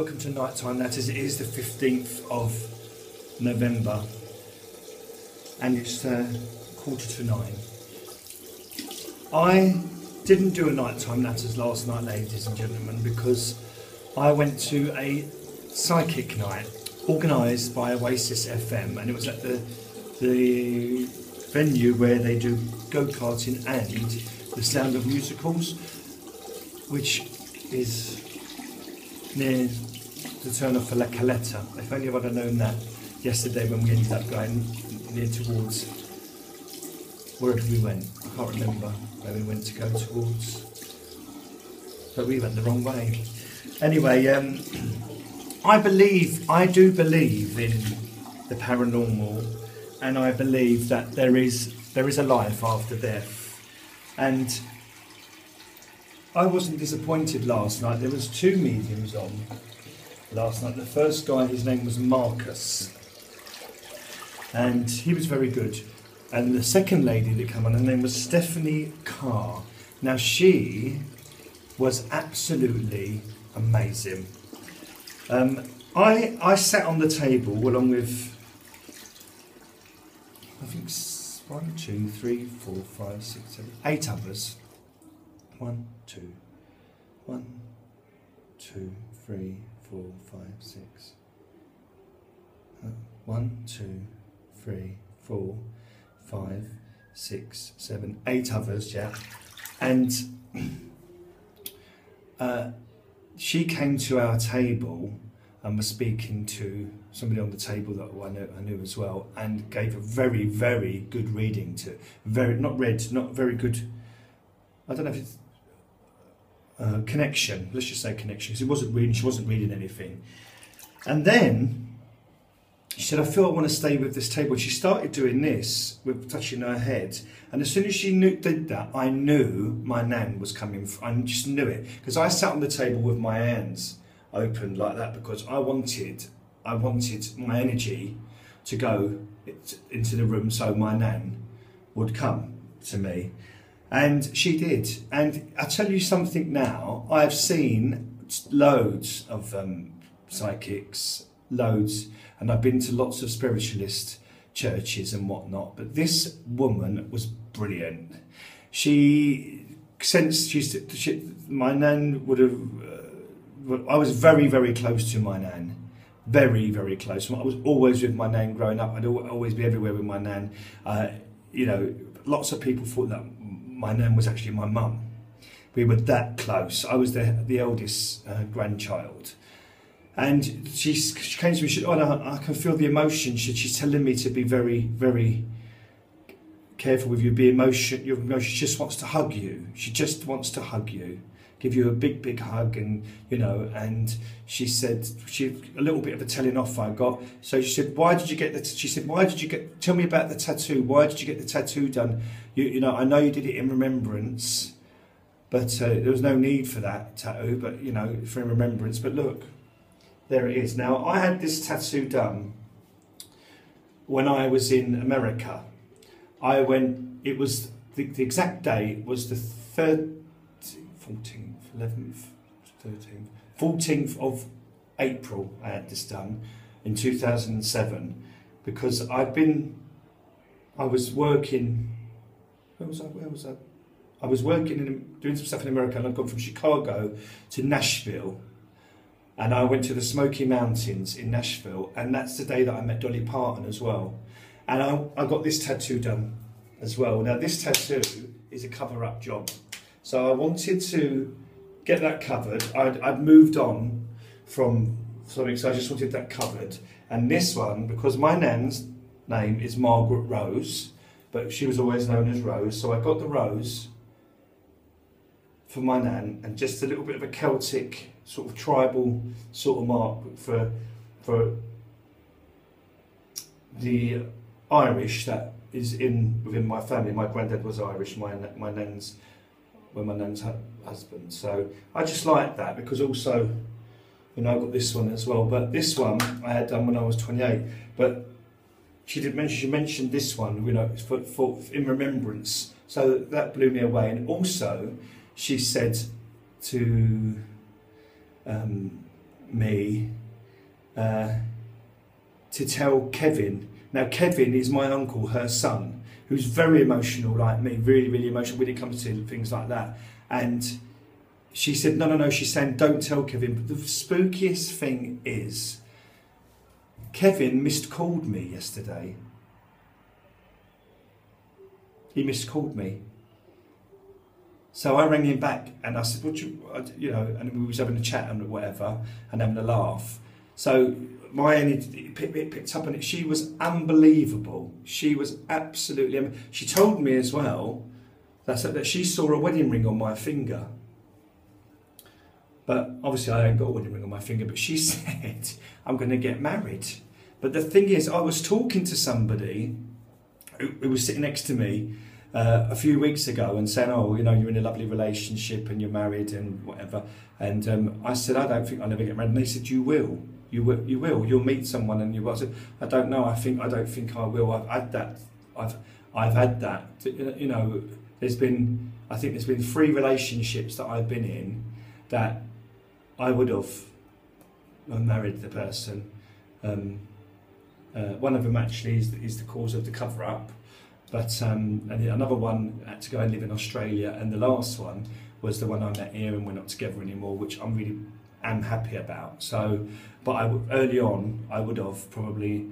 welcome to Nighttime Natters. It is the 15th of November and it's 9:15. I didn't do a Nighttime Natters last night, ladies and gentlemen, because I went to a psychic night organised by Oasis FM, and it was at the venue where they do go-karting and the Sound of Musicals, which is near the turn off for La Caletta. If only I'd have known that yesterday when we ended up going near towards, where did we went? I can't remember where we went to go towards, but we went the wrong way. Anyway, I do believe in the paranormal, and I believe that there is a life after death. And I wasn't disappointed last night. There was 2 mediums on last night. The first guy, his name was Marcus, and he was very good. And the second lady that came on, her name was Stephanie Carr. Now she was absolutely amazing. I sat on the table along with, I think 1, 2, 3, 4, 5, 6, 7, 8 others. 1, 2, 3, 4, 5, 6. 1, 2, 3, 4, 5, 6, 7, 8 others, yeah. And she came to our table and was speaking to somebody on the table that I knew as well, and gave a very, very good reading to, not very good, I don't know if it's connection, let's just say connection, because she wasn't reading anything. And then she said, I feel I want to stay with this table. She started doing this, with touching her head, and as soon as she did that, I knew my nan was coming. I just knew it, because I sat on the table with my hands open like that, because I wanted my energy to go into the room so my nan would come to me. And she did. And I tell you something now, I've seen loads of psychics, loads, and I've been to lots of spiritualist churches and whatnot, but this woman was brilliant. She sensed, my nan would have, I was very, very close to my nan. Very, very close. I was always with my nan growing up. I'd always be everywhere with my nan. You know, lots of people thought that my nan was actually my mum. We were that close. I was the eldest grandchild. And she came to me, she said, oh no, I can feel the emotion. She's telling me to be very, very careful with your emotion. She just wants to hug you. She just wants to hug you. Give you a big, big hug, and you know. And she said, a little bit of a telling off I got. So she said, why did you get the? She said, why did you get? Tell me about the tattoo. Why did you get the tattoo done? You know, I know you did it in remembrance, but there was no need for that tattoo. But you know, for remembrance. But look, there it is. Now I had this tattoo done when I was in America. I went. It was the exact day was the 14th, 11th, 13th, 14th of April I had this done in 2007, because I was working, where was I? I was working, doing some stuff in America, and I'd gone from Chicago to Nashville, and I went to the Smoky Mountains in Nashville, and that's the day that I met Dolly Parton as well. And I got this tattoo done as well. Now this tattoo is a cover-up job. So I wanted to get that covered. I'd moved on from something, so I just wanted that covered. And this one, because my nan's name is Margaret Rose, but she was always known as Rose, so I got the rose for my nan, and just a little bit of a Celtic, sort of tribal sort of mark for the Irish that is within my family. My granddad was Irish, my nan's husband. So I just like that, because also, you know, I got this one as well. But this one I had done when I was 28. But she mentioned this one, you know, for in remembrance. So that blew me away. And also, she said to me to tell Kevin. Now Kevin is my uncle, her son, who's very emotional like me, really, really emotional when it comes to things like that. And she said, no, she's saying don't tell Kevin. But the spookiest thing is, Kevin missed-called me yesterday. He missed-called me. So I rang him back and I said, you know, and we was having a chat and whatever, and having a laugh. So it picked up on it. She was unbelievable. She was absolutely, she told me as well that she saw a wedding ring on my finger. But obviously I ain't got a wedding ring on my finger, but she said, I'm going to get married. But the thing is, I was talking to somebody who was sitting next to me a few weeks ago and saying, oh, you know, you're in a lovely relationship and you're married and whatever. And I said, I don't think I'll ever get married. And they said, you will. You will. You'll meet someone and you will. I said, I don't know. I don't think I will. I've had that. I've had that. You know, I think there's been 3 relationships that I've been in that I would have married the person. One of them actually is the cause of the cover-up, but and another one had to go and live in Australia, and the last one was the one I met here and we're not together anymore, which I'm really am happy about. So, but early on I would have probably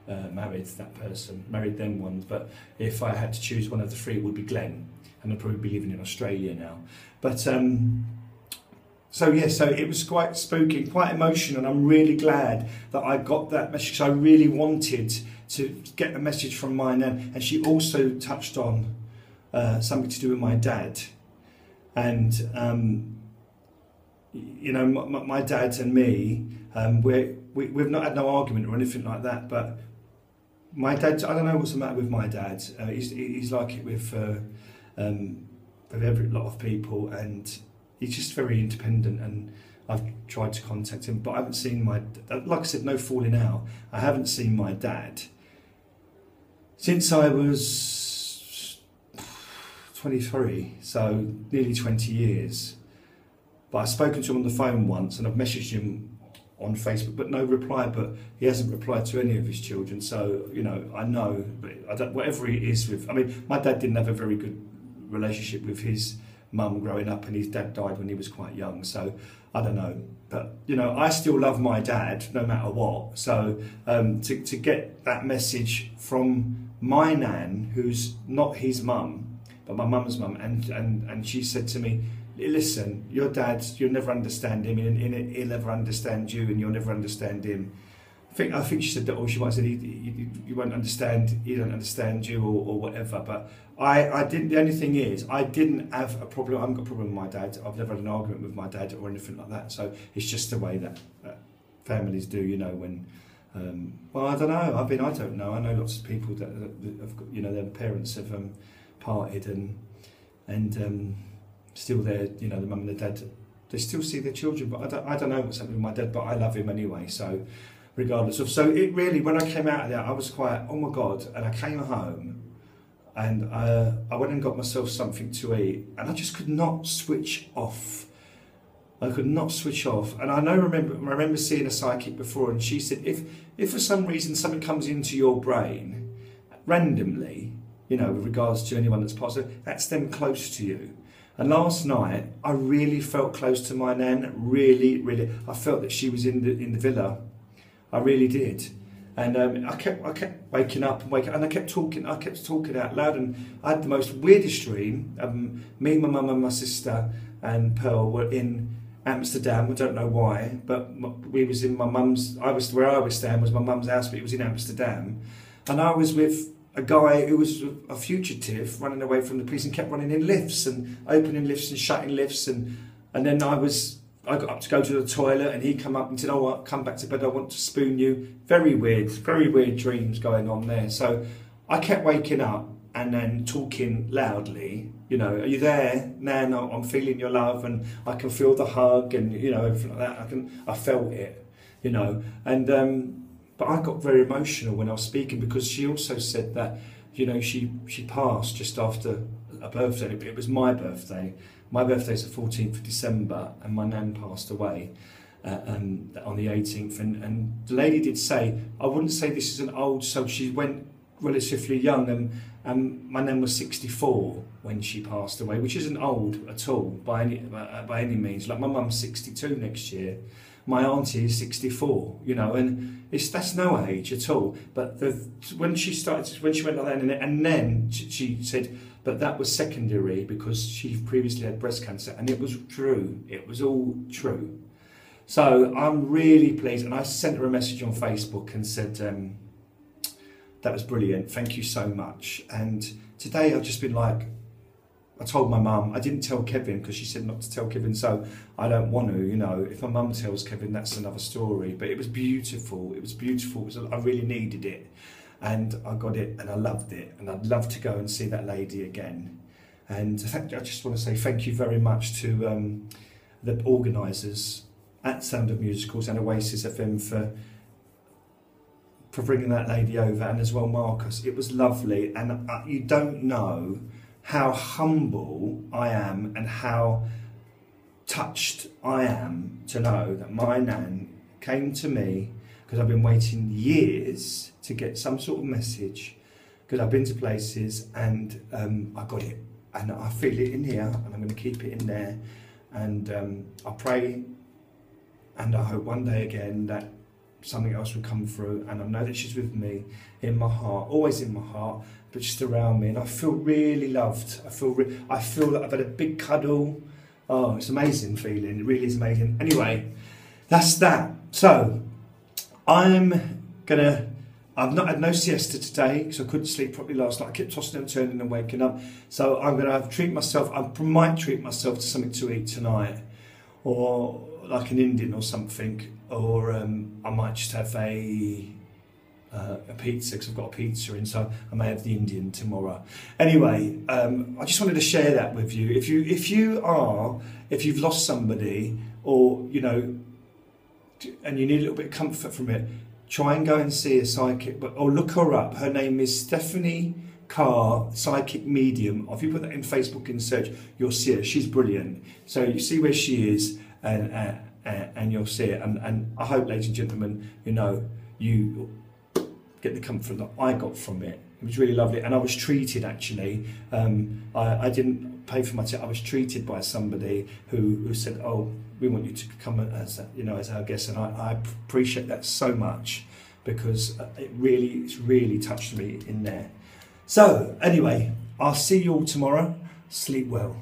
married that person, married them ones. But if I had to choose one of the 3, it would be Glenn, and I'd probably be living in Australia now. But so yeah, so it was quite spooky, quite emotional, and I'm really glad that I got that message. I really wanted to get a message from my nan, and she also touched on something to do with my dad. And you know, my dad and me, we've not had no argument or anything like that. But my dad, I don't know what's the matter with my dad. He's like it with every lot of people, and he's just very independent, and I've tried to contact him, but I haven't seen like I said, no falling out. I haven't seen my dad since I was 23, so nearly 20 years. But I've spoken to him on the phone once, and I've messaged him on Facebook, but no reply. But he hasn't replied to any of his children, so you know, I know, but I don't, whatever it is with, I mean, my dad didn't have a very good relationship with his mum growing up, and his dad died when he was quite young, so I don't know. But you know, I still love my dad no matter what. So to get that message from my nan, who's not his mum but my mum's mum, and she said to me, listen, your dad, you'll never understand him, and he'll never understand you, and you'll never understand him. I think she said that, or she might have said you won't understand, he don't understand you, or whatever. But I didn't. The only thing is, I didn't have a problem. I haven't got a problem with my dad. I've never had an argument with my dad or anything like that. So it's just the way that families do, you know. When well, I don't know. I don't know. I know lots of people that have got, you know, their parents have parted and still there. You know, the mum and the dad, they still see their children. But I don't know what's happening with my dad. But I love him anyway. So. Regardless of, so it really, when I came out of there, I was quite, oh my God, and I came home and I went and got myself something to eat, and I just could not switch off. I could not switch off. And I remember seeing a psychic before, and she said, if for some reason something comes into your brain randomly, you know, with regards to anyone that's positive, that's them close to you. And last night, I really felt close to my nan, really, really. I felt that she was in the villa. I really did, and I kept waking up and I kept talking out loud, and I had the most weirdest dream. Me, my mum and my sister and Pearl were in Amsterdam. I don't know why, but we was in my mum's. Where I was staying was my mum's house, but it was in Amsterdam, and I was with a guy who was a fugitive running away from the police and kept running in lifts and opening lifts and shutting lifts, and then I got up to go to the toilet, and he come up and said, oh, I'll come back to bed, I want to spoon you. Very weird dreams going on there. So I kept waking up and then talking loudly, you know, are you there? Nan, I'm feeling your love, and I can feel the hug, and, you know, everything like that. I felt it, you know. And but I got very emotional when I was speaking, because she also said that, you know, she passed just after a birthday, but it was my birthday. My birthday's the 14th of December, and my nan passed away. on the 18th, and the lady did say, I wouldn't say this is an old soul. She went relatively young, and my nan was 64 when she passed away, which isn't old at all by any means. Like my mum's 62 next year, my auntie is 64, you know, and that's no age at all. But when she went like that, and then she said, but that was secondary because she previously had breast cancer, and it was true. It was all true. So I'm really pleased, and I sent her a message on Facebook and said, that was brilliant, thank you so much. And today I've just been like, I told my mum, I didn't tell Kevin because she said not to tell Kevin, so I don't want to, you know. If my mum tells Kevin, that's another story. But it was beautiful, it was beautiful, I really needed it. And I got it and I loved it, and I'd love to go and see that lady again. And I just want to say thank you very much to the organisers at Sound of Musicals and Oasis FM for bringing that lady over, and as well Marcus. It was lovely, and you don't know how humble I am and how touched I am to know that my nan came to me, because I've been waiting years to get some sort of message, because I've been to places, and I got it, and I feel it in here, and I'm going to keep it in there, and I pray and I hope one day again that something else will come through, and I know that she's with me in my heart, always in my heart, but just around me, and I feel really loved. I feel that I've had a big cuddle. Oh, it's an amazing feeling. It really is amazing. Anyway, that's that. So I've not had no siesta today because I couldn't sleep properly last night. I kept tossing and turning and waking up. So I'm going to treat myself. I might treat myself to something to eat tonight, or like an Indian or something, or I might just have a pizza, because I've got a pizza in, so I may have the Indian tomorrow. Anyway, I just wanted to share that with you. If you've lost somebody, or you know, and you need a little bit of comfort from it, try and go and see a psychic, or look her up. Her name is Stephanie Carr, psychic medium. If you put that in Facebook in search, you'll see her. She's brilliant. So you see where she is, and you'll see it. And I hope, ladies and gentlemen, you know, you get the comfort that I got from it. It was really lovely, and I was treated actually. I didn't pay for my ticket. I was treated by somebody who said, "Oh, we want you to come as our guest," and I appreciate that so much, because it's really touched me in there. So anyway, I'll see you all tomorrow. Sleep well.